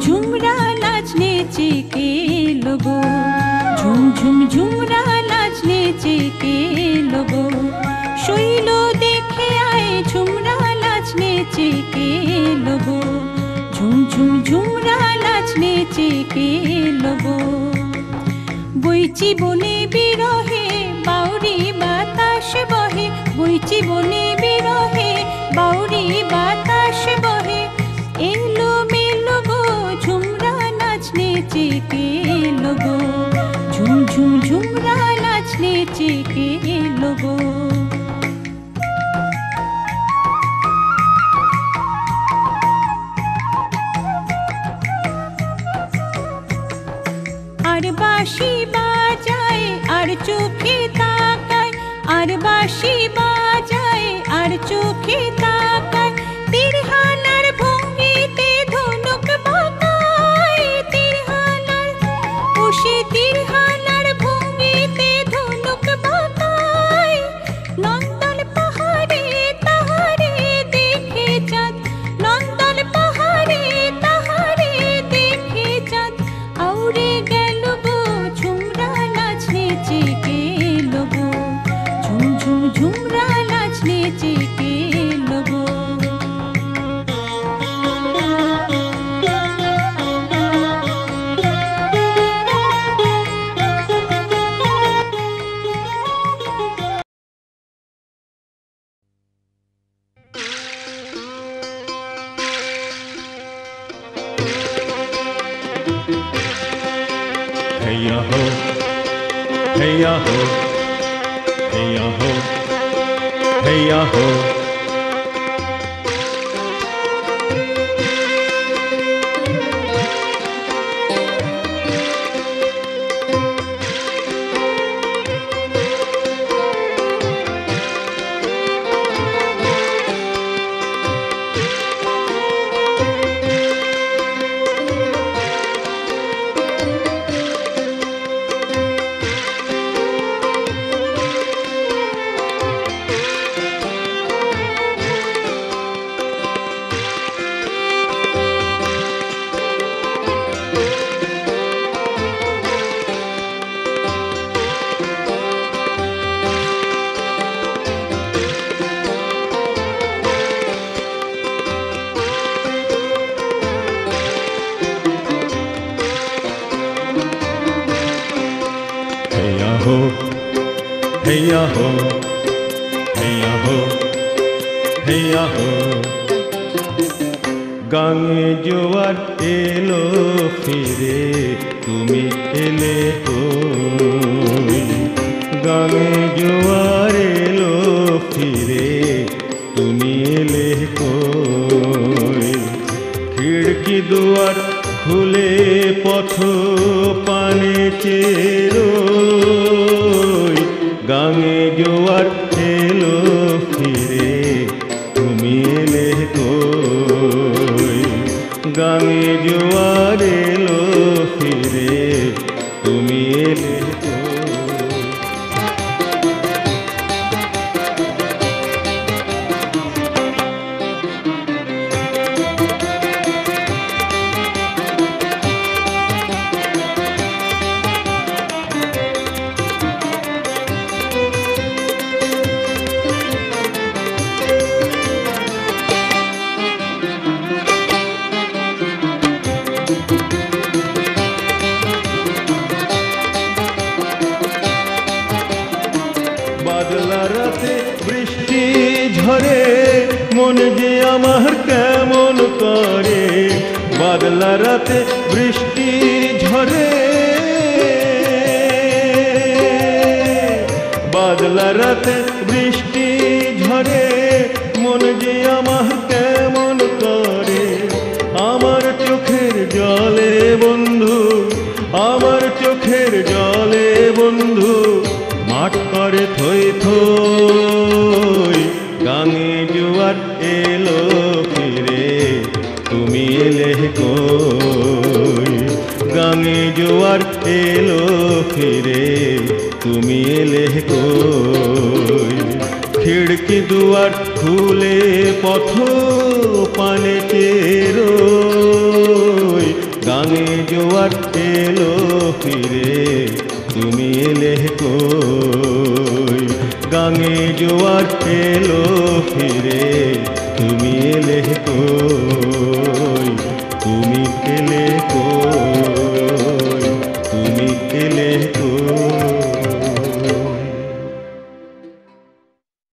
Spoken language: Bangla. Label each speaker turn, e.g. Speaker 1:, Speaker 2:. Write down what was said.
Speaker 1: झुमरा नाचने के लोगो, झुम झुम झुमरा नाचने के लोगो, शैलो देखे आए झुमरा नाचने के लोगो, झुम झुम झुमरा नाचने के लोगो। বইচি বনে বিরহে বাউরি বাতাস বহে, বইচি বনে বিরহে বাউরি বাতাস বহে, এলো মেলো গো ঝুমরা নাচনে চেকে লোগো, ঝুম ঝুম ঝুমরা নাচনে চেকে লোগো। আর বাঁশি বাজায় আর চোখে তাকায়, আর বাঁশি বাজায় আর চোখে তাকায়, তিরহানার ভঙ্গিতে ধনুক বাঁকায়, তিরহানার বসে তিরহানার ভঙ্গিতে ধনুক বাঁকায়, নন্দন পাহাড়ে তাহারে দেখে চাঁদ, নন্দন পাহাড়ে তাহারে দেখে চাঁদ, আউরে গেল গো ঝুমরা নাচনে চেকে লোগো, ঝুম ঝুম ঝুমরা নাচনে চেকে লোগো।
Speaker 2: हैया हो, हैया हो, हैया हो, हैया हो। हैया हो, हैया हो, हैया हो। गांगे जोआर एलो फिरे तुमी एले कोई, गांगे जोआर एलो फिरे तुमी एले कोई, खिड़की दुआर खुले पथ पाने चेरो, गांगे जोआर एलो फिरे तुमी एले कोई, गांगे जोआर एलो फिरे तुमी एले कोई। বাদলা রাতে বৃষ্টি ঝরে মন যে আমার কেমন করে, বাদলা রাতে বৃষ্টি ঝরে, বাদলা রাতে বৃষ্টি ঝরে মন যে আমার কেমন করে, আমার চোখের জলে বন্ধু, আমার চোখের জলে বন্ধু মাঠ করে থই থই, গাঙে জোয়ার এলো ফিরে তুমি এলে কই, গাঙে জোয়ার এলো ফিরে তুমি এলে কই, खिड़की दुआर खुले पथ पाने तेरोई গাঙে জোয়ার এলো ফিরে তুমি এলে কই গাঙে জোয়ার এলো ফিরে তুমি এলে কই তুমি এলে কই